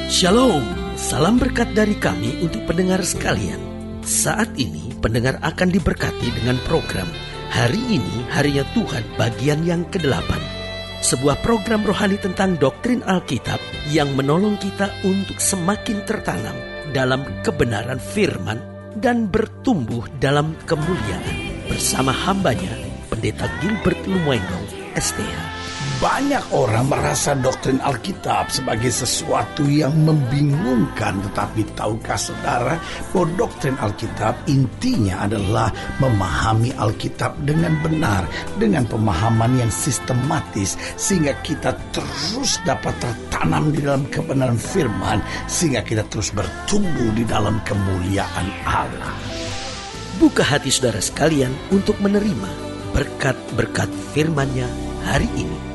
Shalom, salam berkat dari kami untuk pendengar sekalian. Saat ini pendengar akan diberkati dengan program Hari Ini Harinya Tuhan bagian yang ke-8. Sebuah program rohani tentang doktrin Alkitab yang menolong kita untuk semakin tertanam dalam kebenaran firman dan bertumbuh dalam kemuliaan. Bersama hambanya, Pendeta Gilbert Lumoendong, STH. Banyak orang merasa doktrin Alkitab sebagai sesuatu yang membingungkan. Tetapi tahukah saudara bahwa doktrin Alkitab intinya adalah memahami Alkitab dengan benar, dengan pemahaman yang sistematis, sehingga kita terus dapat tertanam di dalam kebenaran firman, sehingga kita terus bertumbuh di dalam kemuliaan Allah. Buka hati saudara sekalian untuk menerima berkat-berkat firman-Nya hari ini.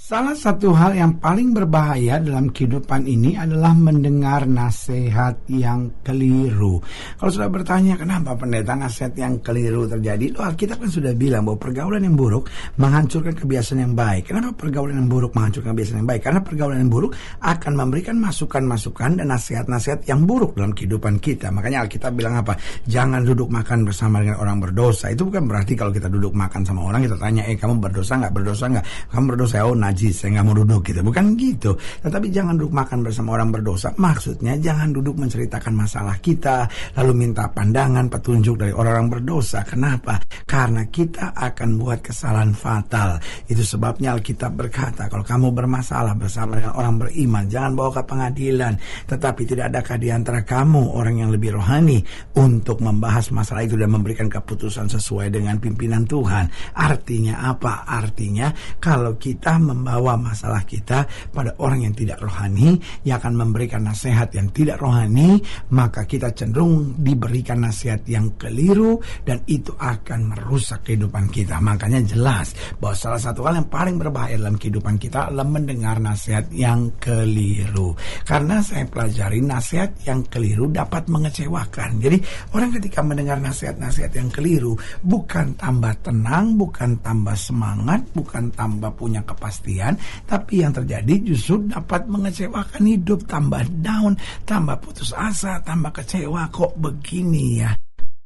Salah satu hal yang paling berbahaya dalam kehidupan ini adalah mendengar nasihat yang keliru. Kalau sudah bertanya kenapa pendeta nasihat yang keliru terjadi, Alkitab kan sudah bilang bahwa pergaulan yang buruk menghancurkan kebiasaan yang baik. Kenapa pergaulan yang buruk menghancurkan kebiasaan yang baik? Karena pergaulan yang buruk akan memberikan masukan-masukan dan nasihat-nasihat yang buruk dalam kehidupan kita. Makanya Alkitab bilang apa? Jangan duduk makan bersama dengan orang berdosa. Itu bukan berarti kalau kita duduk makan sama orang kita tanya, kamu berdosa nggak? Berdosa nggak? Kamu berdosa? Oh najis, saya nggak mau duduk gitu. Bukan gitu. Tetapi jangan duduk makan bersama orang berdosa. Maksudnya jangan duduk menceritakan masalah kita lalu minta pandangan, petunjuk dari orang-orang berdosa. Kenapa? Karena kita akan buat kesalahan fatal. Itu sebabnya Alkitab berkata, kalau kamu bermasalah bersama dengan orang beriman, jangan bawa ke pengadilan. Tetapi tidak adakah di antara kamu orang yang lebih rohani untuk membahas masalah itu dan memberikan keputusan sesuai dengan pimpinan Tuhan? Artinya apa? Artinya kalau kita membawa masalah kita pada orang yang tidak rohani, yang akan memberikan nasihat yang tidak rohani, maka kita cenderung diberikan nasihat yang keliru dan itu akan merusak kehidupan kita. Makanya jelas bahwa salah satu hal yang paling berbahaya dalam kehidupan kita adalah mendengar nasihat yang keliru. Karena saya pelajari nasihat yang keliru dapat mengecewakan. Jadi orang ketika mendengar nasihat-nasihat yang keliru, bukan tambah tenang, bukan tambah semangat, bukan tambah punya kepastian, tapi yang terjadi justru dapat mengecewakan hidup, tambah down, tambah putus asa, tambah kecewa. Kok begini ya?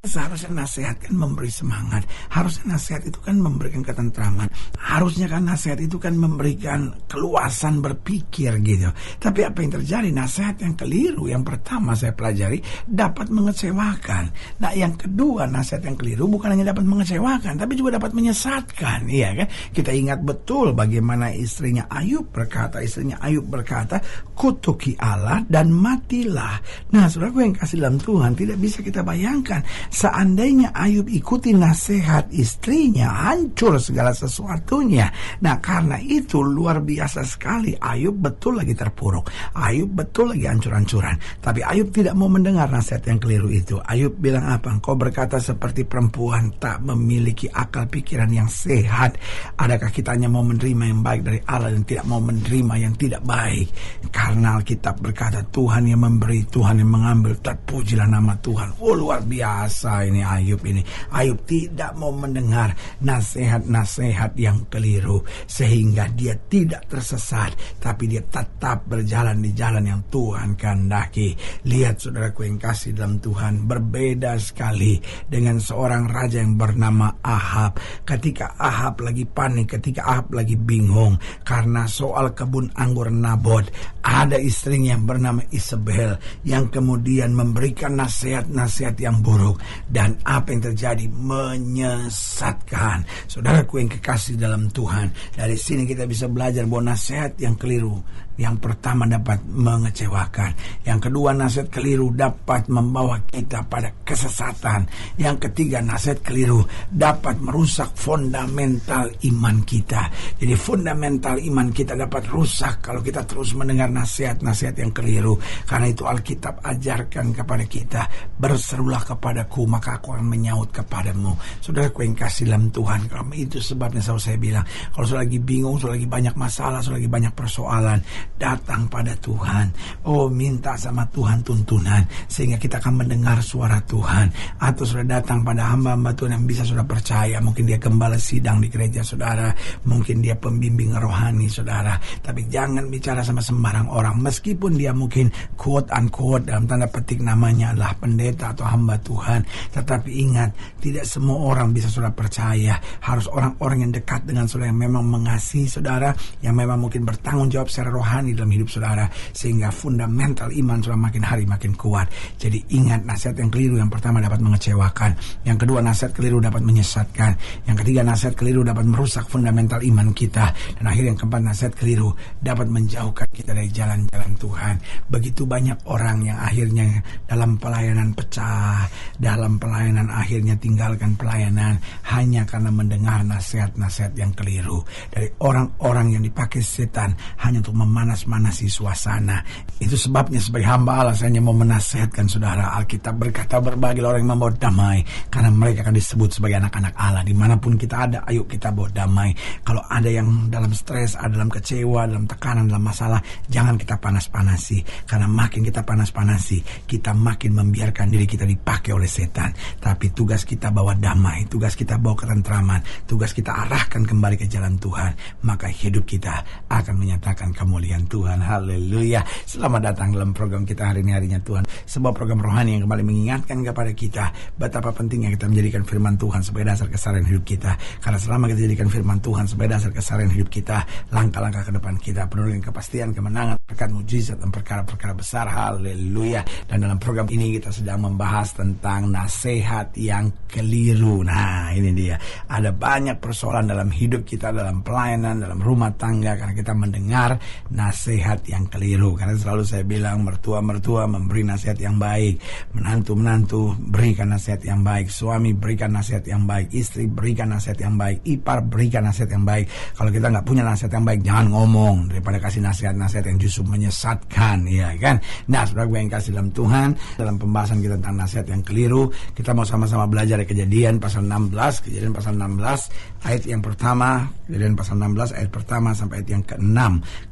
Seharusnya nasihat kan memberi semangat, harusnya nasihat itu kan memberikan ketentraman, harusnya kan nasihat itu kan memberikan keluasan berpikir gitu. Tapi apa yang terjadi? Nasihat yang keliru yang pertama saya pelajari dapat mengecewakan. Nah yang kedua, nasihat yang keliru bukan hanya dapat mengecewakan tapi juga dapat menyesatkan. Iya kan? Kita ingat betul bagaimana istrinya Ayub berkata, kutuki Allah dan matilah. Nah saudaraku yang kasih dalam Tuhan, tidak bisa kita bayangkan seandainya Ayub ikuti nasihat istrinya, hancur segala sesuatunya. Nah karena itu luar biasa sekali, Ayub betul lagi terpuruk, Ayub betul lagi hancur-hancuran. Tapi Ayub tidak mau mendengar nasihat yang keliru itu. Ayub bilang apa? Engkau berkata seperti perempuan tak memiliki akal pikiran yang sehat. Adakah kita hanya mau menerima yang baik dari Allah dan tidak mau menerima yang tidak baik? Karena Alkitab berkata Tuhan yang memberi, Tuhan yang mengambil, terpujilah nama Tuhan. Oh luar biasa ini Ayub ini. Ayub tidak mau mendengar nasihat-nasihat yang keliru sehingga dia tidak tersesat, tapi dia tetap berjalan di jalan yang Tuhan kehendaki. Lihat saudaraku yang kasih dalam Tuhan, berbeda sekali dengan seorang raja yang bernama Ahab. Ketika Ahab lagi panik, ketika Ahab lagi bingung karena soal kebun anggur Nabot, ada istrinya yang bernama Isabel yang kemudian memberikan nasihat-nasihat yang buruk. Dan apa yang terjadi? Menyesatkan. Saudaraku yang kekasih dalam Tuhan, dari sini kita bisa belajar bahwa nasihat yang keliru yang pertama dapat mengecewakan, yang kedua nasihat keliru dapat membawa kita pada kesesatan, yang ketiga nasihat keliru dapat merusak fundamental iman kita. Jadi fundamental iman kita dapat rusak kalau kita terus mendengar nasihat-nasihat yang keliru. Karena itu Alkitab ajarkan kepada kita, berserulah kepadaku maka aku akan menyaut kepadamu. Saudaraku yang kasih dalam Tuhan, kalau itu sebabnya selalu saya bilang, kalau sudah lagi bingung, sudah lagi banyak masalah, sudah lagi banyak persoalan, datang pada Tuhan. Oh, minta sama Tuhan tuntunan sehingga kita akan mendengar suara Tuhan. Atau sudah datang pada hamba-hamba Tuhan yang bisa sudah percaya, mungkin dia gembala sidang di gereja saudara, mungkin dia pembimbing rohani saudara, tapi jangan bicara sama sembarang orang, meskipun dia mungkin quote unquote dalam tanda petik namanya adalah pendeta atau hamba Tuhan. Tetapi ingat, tidak semua orang bisa saudara percaya. Harus orang-orang yang dekat dengan saudara, yang memang mengasihi saudara, yang memang mungkin bertanggung jawab secara rohani dalam hidup saudara, sehingga fundamental iman saudara makin hari makin kuat. Jadi ingat, nasihat yang keliru yang pertama dapat mengecewakan, yang kedua nasihat keliru dapat menyesatkan, yang ketiga nasihat keliru dapat merusak fundamental iman kita, dan akhirnya yang keempat, nasihat keliru dapat menjauhkan kita dari jalan-jalan Tuhan. Begitu banyak orang yang akhirnya dalam pelayanan pecah, dalam pelayanan akhirnya tinggalkan pelayanan hanya karena mendengar nasihat-nasihat yang keliru dari orang-orang yang dipakai setan hanya untuk memanas-manasi suasana. Itu sebabnya sebagai hamba Allah saya hanya mau menasihatkan saudara. Alkitab berkata, berbahagialah orang yang membawa damai, karena mereka akan disebut sebagai anak-anak Allah. Dimanapun kita ada, ayo kita bawa damai. Kalau ada yang dalam stres, ada dalam kecewa, dalam tekanan, dalam masalah, jangan kita panas-panasi, karena makin kita panas-panasi, kita makin membiarkan diri kita dipakai oleh setan. Tapi tugas kita bawa damai, tugas kita bawa ketentraman, tugas kita arahkan kembali ke jalan Tuhan, maka hidup kita akan menyatakan kemuliaan Tuhan. Haleluya. Selamat datang dalam program kita hari ini, Harinya Tuhan, sebuah program rohani yang kembali mengingatkan kepada kita betapa pentingnya kita menjadikan firman Tuhan sebagai dasar keseharian hidup kita. Karena selama kita jadikan firman Tuhan sebagai dasar keseharian hidup kita, langkah-langkah ke depan kita penuh dengan kepastian, kemenangan, berkat, mujizat, dan perkara-perkara besar. Haleluya. Dan dalam program ini kita sedang membahas tentang nasihat yang keliru. Nah, ini dia. Ada banyak persoalan dalam hidup kita, dalam pelayanan, dalam rumah tangga, karena kita mendengar nasihat yang keliru. Karena selalu saya bilang, mertua-mertua memberi nasihat yang baik, menantu-menantu berikan nasihat yang baik, suami berikan nasihat yang baik, istri berikan nasihat yang baik, ipar berikan nasihat yang baik. Kalau kita nggak punya nasihat yang baik, jangan ngomong, daripada kasih nasihat-nasihat yang justru menyesatkan, ya kan? Nah, saudara gue yang kasih dalam Tuhan, dalam pembahasan kita tentang nasihat yang keliru, kita mau sama-sama belajar dari Kejadian pasal 16, Kejadian pasal 16 ayat yang pertama, Kejadian pasal 16 ayat pertama sampai ayat yang ke-6.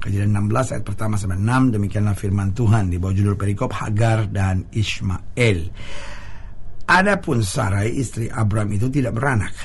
Kejadian 16 ayat pertama sampai 6, demikianlah firman Tuhan di bawah judul perikop Hagar dan Ishmael. Adapun Sarai istri Abram itu tidak beranak.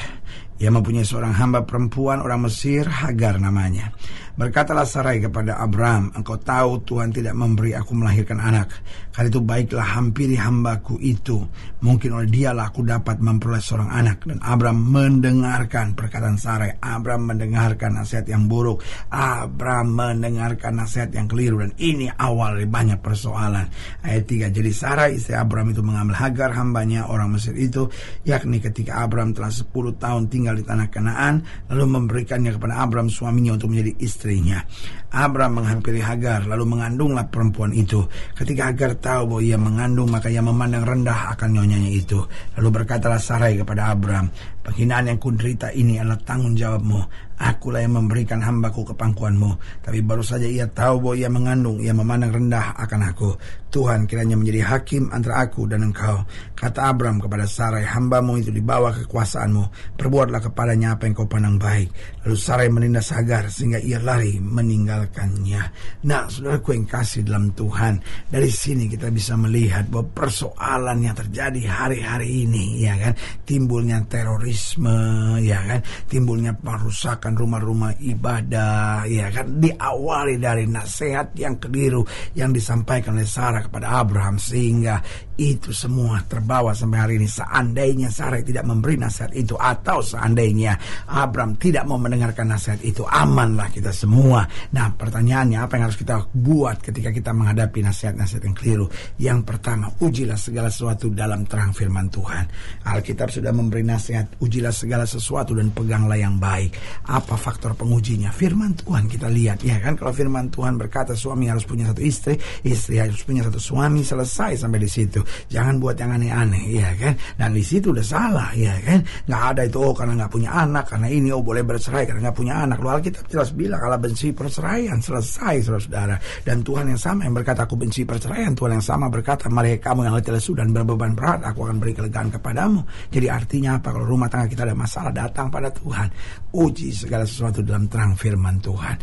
Ia mempunyai seorang hamba perempuan orang Mesir, Hagar namanya. Berkatalah Sarai kepada Abram, engkau tahu Tuhan tidak memberi aku melahirkan anak. Karena itu baiklah hampiri hambaku itu. Mungkin oleh dialah aku dapat memperoleh seorang anak. Dan Abram mendengarkan perkataan Sarai. Abram mendengarkan nasihat yang buruk. Abram mendengarkan nasihat yang keliru. Dan ini awal dari banyak persoalan. Ayat 3. Jadi Sarai istri Abram itu mengambil Hagar hambanya orang Mesir itu, yakni ketika Abram telah 10 tahun tinggal di tanah Kanaan, lalu memberikannya kepada Abram suaminya untuk menjadi istrinya. Abram menghampiri Hagar, lalu mengandunglah perempuan itu. Ketika Hagar tahu bahwa ia mengandung, maka ia memandang rendah akan nyonyanya itu. Lalu berkatalah Sarai kepada Abram, penghinaan yang kuderita ini adalah tanggung jawabmu. Akulah yang memberikan hambaku ke pangkuanmu. Tapi baru saja ia tahu bahwa ia mengandung, ia memandang rendah akan aku. Tuhan kiranya menjadi hakim antara aku dan engkau. Kata Abram kepada Sarai, hambamu itu di bawah kekuasaanmu. Perbuatlah kepadanya apa yang kau pandang baik. Lalu Sarai menindas Hagar sehingga ia lari meninggalkannya. Nah, saudaraku yang kasih dalam Tuhan, dari sini kita bisa melihat bahwa persoalan yang terjadi hari-hari ini, ya kan, timbulnya terorisme, ya kan, timbulnya perusakan rumah-rumah ibadah, ya kan, diawali dari nasihat yang keliru yang disampaikan oleh Sarah kepada Abraham, sehingga itu semua terbawa sampai hari ini. Seandainya Sarai tidak memberi nasihat itu, atau seandainya Abraham tidak mau mendengarkan nasihat itu, amanlah kita semua. Nah, pertanyaannya, apa yang harus kita buat ketika kita menghadapi nasihat-nasihat yang keliru? Yang pertama, ujilah segala sesuatu dalam terang firman Tuhan. Alkitab sudah memberi nasihat, ujilah segala sesuatu dan peganglah yang baik. Apa faktor pengujinya? Firman Tuhan kita lihat, ya kan? Kalau firman Tuhan berkata suami harus punya satu istri, istri harus punya satu suami, selesai sampai di situ. Jangan buat yang aneh-aneh, ya kan? Dan di situ udah salah, ya kan? Nggak ada itu, oh karena nggak punya anak, karena ini, oh boleh bercerai karena nggak punya anak. Lalu Alkitab jelas bilang, Allah benci perceraian, selesai saudara-saudara. Dan Tuhan yang sama yang berkata aku benci perceraian, Tuhan yang sama berkata, mari kamu yang letih lesu dan berbeban berat, aku akan beri kelegaan kepadamu. Jadi artinya apa? Kalau rumah tangga kita ada masalah, datang pada Tuhan, uji segala sesuatu dalam terang firman Tuhan.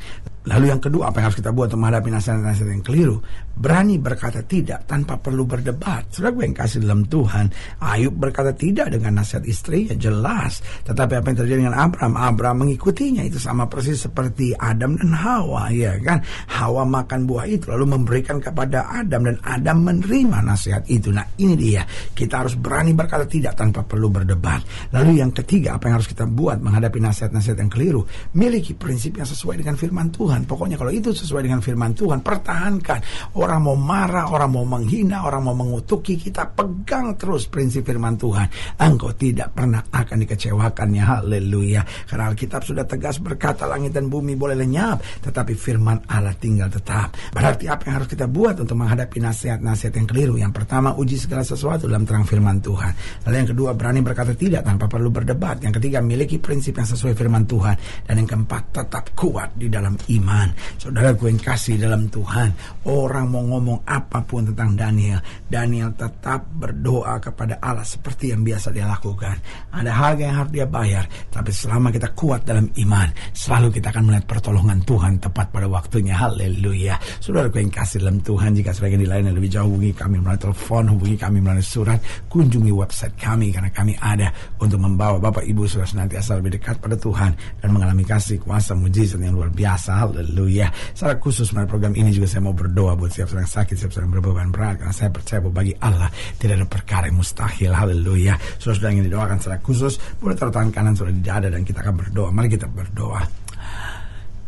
Lalu yang kedua, apa yang harus kita buat untuk menghadapi nasihat-nasihat yang keliru? Berani berkata tidak tanpa perlu berdebat. Saudara gue yang kasih dalam Tuhan, Ayub berkata tidak dengan nasihat istri, ya jelas. Tetapi apa yang terjadi dengan Abraham mengikutinya. Itu sama persis seperti Adam dan Hawa, ya kan? Hawa makan buah itu lalu memberikan kepada Adam, dan Adam menerima nasihat itu. Nah ini dia, kita harus berani berkata tidak tanpa perlu berdebat. Lalu yang ketiga, apa yang harus kita buat menghadapi nasihat-nasihat yang keliru? Miliki prinsip yang sesuai dengan firman Tuhan. Pokoknya kalau itu sesuai dengan firman Tuhan, pertahankan. Orang mau marah, orang mau menghina, orang mau mengutuki, kita pegang terus prinsip firman Tuhan. Engkau tidak pernah akan dikecewakannya. Haleluya. Karena Alkitab sudah tegas berkata, langit dan bumi boleh lenyap, tetapi firman Allah tinggal tetap. Berarti apa yang harus kita buat untuk menghadapi nasihat-nasihat yang keliru? Yang pertama, uji segala sesuatu dalam terang firman Tuhan. Lalu yang kedua, berani berkata tidak tanpa perlu berdebat. Yang ketiga, miliki prinsip yang sesuai firman Tuhan. Dan yang keempat, tetap kuat di dalam iman. Saudara gue yang kasih dalam Tuhan, orang mau ngomong apapun tentang Daniel tetap berdoa kepada Allah seperti yang biasa dia lakukan. Ada harga yang harus dia bayar, tapi selama kita kuat dalam iman, selalu kita akan melihat pertolongan Tuhan tepat pada waktunya. Haleluya. Saudara gue yang kasih dalam Tuhan, jika sebagian lain yang lebih jauh, hubungi kami melalui telepon, hubungi kami melalui surat, kunjungi website kami, karena kami ada untuk membawa Bapak Ibu sudah senantiasa lebih dekat pada Tuhan dan mengalami kasih, kuasa, mujizat yang luar biasa. Haleluya. Secara khusus melalui program ini juga saya mau berdoa buat siapa yang sakit, siapa yang berbeban berat, karena saya percaya bahwa bagi Allah tidak ada perkara yang mustahil. Haleluya. Sudah ingin didoakan secara khusus, boleh taruh tangan kanan sudah di dada dan kita akan berdoa. Mari kita berdoa.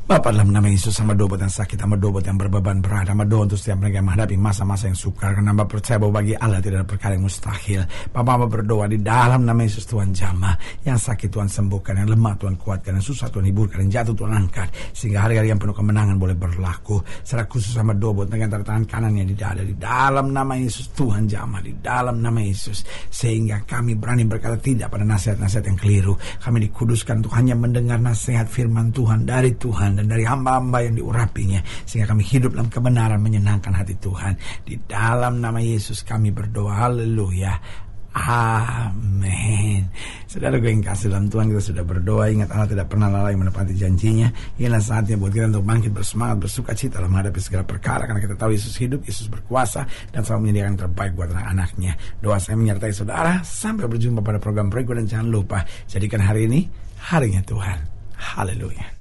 Bapa, dalam nama Yesus, hamba doa buat yang sakit, hamba doa buat yang berbeban berat, hamba doa untuk setiap mereka yang menghadapi masa-masa yang sukar, karena hamba percaya bahwa bagi Allah tidak ada perkara yang mustahil. Bapa, hamba berdoa di dalam nama Yesus, Tuhan jamah, yang sakit Tuhan sembuhkan, yang lemah Tuhan kuatkan, yang susah Tuhan hiburkan, yang jatuh Tuhan angkat, sehingga hari-hari yang penuh kemenangan boleh berlaku. Secara khusus hamba doa buat mereka yang taruh tangan kanannya di dada, di dalam nama Yesus, Tuhan jamah, di dalam nama Yesus, sehingga kami berani berkata tidak pada nasihat-nasihat yang keliru. Kami dikuduskan untuk hanya mendengar nasihat firman Tuhan dari Tuhan dan dari hamba-hamba yang diurapinya, sehingga kami hidup dalam kebenaran, menyenangkan hati Tuhan. Di dalam nama Yesus kami berdoa. Haleluya. Amin. Saudara gue yang kasih dalam Tuhan, kita sudah berdoa. Ingat, Allah tidak pernah lalai menepati janjinya. Inilah saatnya buat kita untuk bangkit bersemangat, bersuka cita dalam menghadapi segala perkara, karena kita tahu Yesus hidup, Yesus berkuasa, dan selalu menyediakan yang terbaik buat anak-anaknya. Doa saya menyertai saudara. Sampai berjumpa pada program berikut, dan jangan lupa jadikan hari ini harinya Tuhan. Haleluya.